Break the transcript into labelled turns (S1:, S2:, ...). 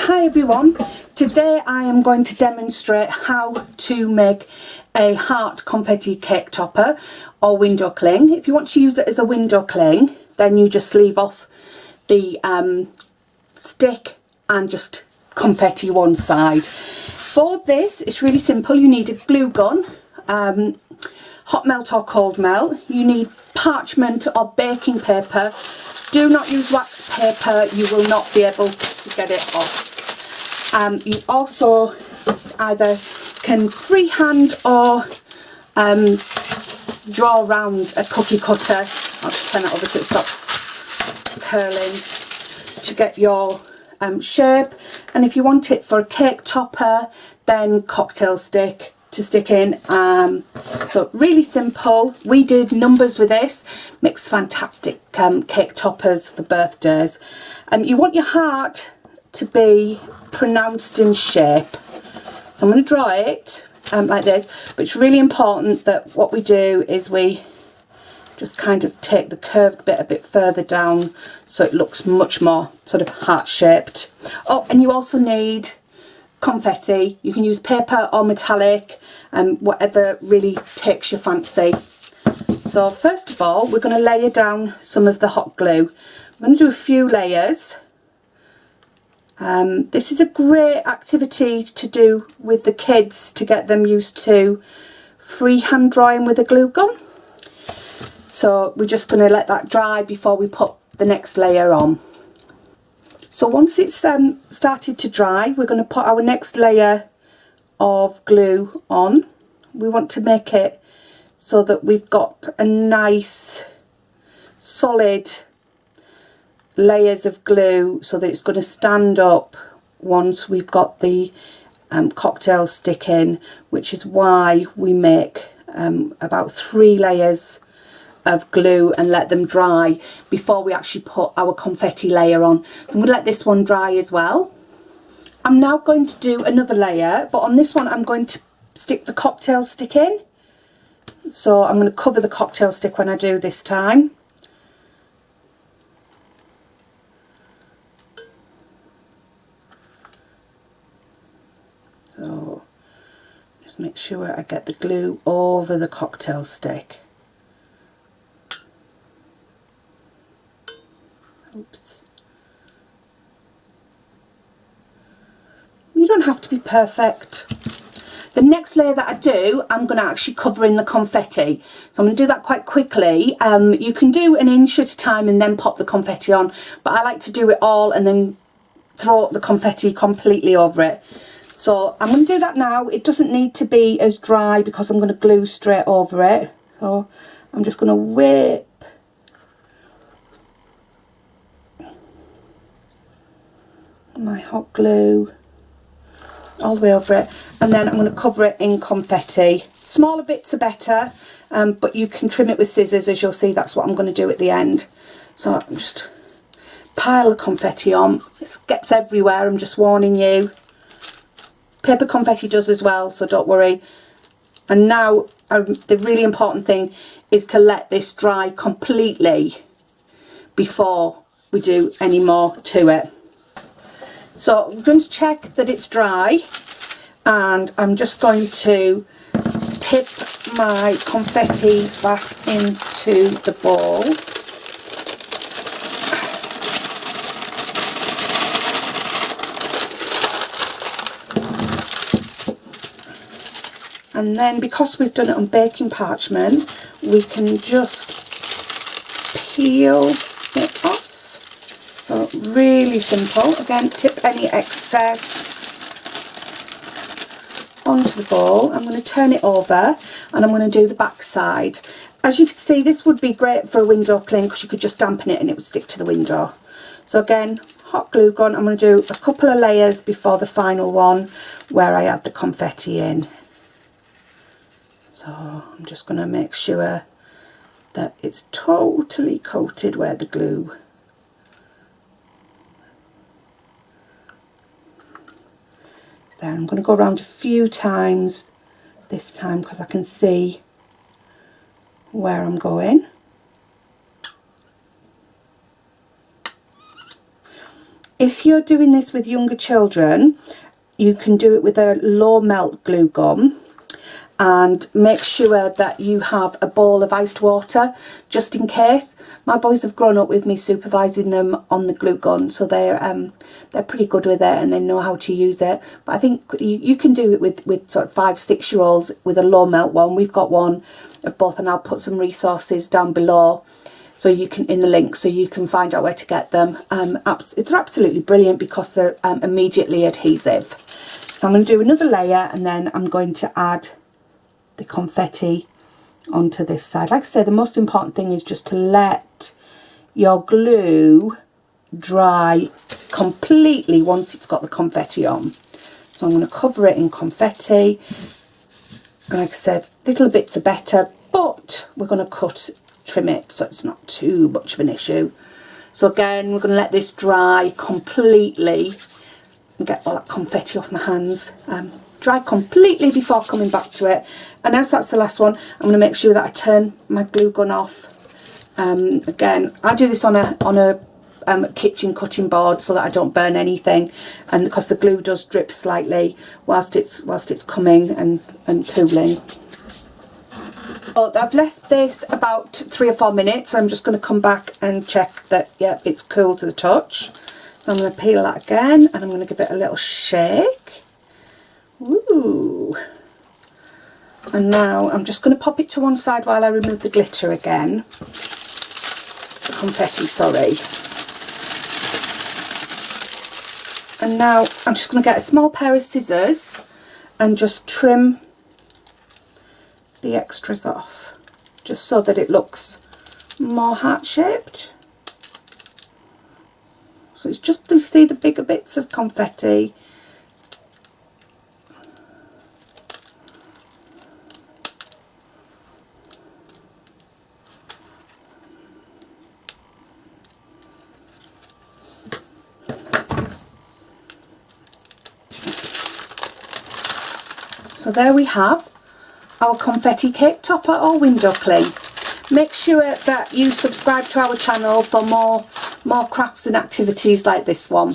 S1: Hi everyone, today I am going to demonstrate how to make a heart confetti cake topper or window cling. If you want to use it as a window cling, then you just leave off the stick and just confetti one side. For this, it's really simple. You need a glue gun, hot melt or cold melt. You need parchment or baking paper. Do not use wax paper, you will not be able to get it off. You also either can freehand or draw around a cookie cutter. I'll just turn that over so it stops curling to get your shape. And if you want it for a cake topper, then cocktail stick to stick in. So really simple. We did numbers with this, makes fantastic cake toppers for birthdays. You want your heart to be pronounced in shape, so I'm going to draw it like this, but it's really important that what we do is we just kind of take the curved bit a bit further down so it looks much more sort of heart shaped. Oh, and you also need confetti. You can use paper or metallic, whatever really takes your fancy. So first of all, we're going to layer down some of the hot glue. I'm going to do a few layers. This is a great activity to do with the kids to get them used to freehand drawing with a glue gun. So we're just going to let that dry before we put the next layer on. So once it's started to dry, we're going to put our next layer of glue on. We want to make it so that we've got a nice solid layers of glue so that it's going to stand up once we've got the cocktail stick in, which is why we make about 3 layers of glue and let them dry before we actually put our confetti layer on. So I'm going to let this one dry as well. I'm now going to do another layer, but on this one I'm going to stick the cocktail stick in. So I'm going to cover the cocktail stick when I do this time. So just make sure I get the glue over the cocktail stick. Oops. You don't have to be perfect. The next layer that I do, I'm going to actually cover in the confetti. So I'm going to do that quite quickly. You can do an inch at a time and then pop the confetti on, but I like to do it all and then throw the confetti completely over it. So I'm going to do that now. It doesn't need to be as dry because I'm going to glue straight over it. So I'm just going to whip my hot glue all the way over it, and then I'm going to cover it in confetti. Smaller bits are better, but you can trim it with scissors, as you'll see. That's what I'm going to do at the end. So I'm just pile the confetti on. It gets everywhere, I'm just warning you. Paper confetti does as well, so don't worry. And now the really important thing is to let this dry completely before we do any more to it. So I'm going to check that it's dry, and I'm just going to tip my confetti back into the bowl. And then, because we've done it on baking parchment, we can just peel it off. So really simple. Again, tip any excess onto the bowl. I'm going to turn it over and I'm going to do the back side. As you can see, this would be great for a window cling because you could just dampen it and it would stick to the window. So again, hot glue gun. I'm going to do a couple of layers before the final one where I add the confetti in. So I'm just going to make sure that it's totally coated where the glue is there. I'm going to go around a few times this time because I can see where I'm going. If you're doing this with younger children, you can do it with a low melt glue gun, and make sure that you have a bowl of iced water just in case. My boys have grown up with me supervising them on the glue gun, so they're pretty good with it and they know how to use it. But I think you can do it with sort of 5-6 year olds with a low melt one. We've got one of both, and I'll put some resources down below so you can, in the link, so you can find out where to get them. They're absolutely brilliant because they're immediately adhesive. So I'm going to do another layer, and then I'm going to add the confetti onto this side. Like I say, the most important thing is just to let your glue dry completely once it's got the confetti on. So I'm going to cover it in confetti. And like I said, little bits are better, but we're going to trim it so it's not too much of an issue. So again, we're going to let this dry completely and get all that confetti off my hands. Dry completely before coming back to it. And as that's the last one, I'm going to make sure that I turn my glue gun off. Again, I do this on a kitchen cutting board so that I don't burn anything, and because the glue does drip slightly whilst it's coming and cooling. But I've left this about 3 or 4 minutes. I'm just going to come back and check that, yeah, it's cool to the touch. So I'm going to peel that again, and I'm going to give it a little shake. Ooh. And now I'm just going to pop it to one side while I remove the glitter again. The confetti, sorry. And now I'm just going to get a small pair of scissors and just trim the extras off, just so that it looks more heart-shaped. So it's just, you see the bigger bits of confetti. So there we have our confetti cake topper or window cling. Make sure that you subscribe to our channel for more crafts and activities like this one.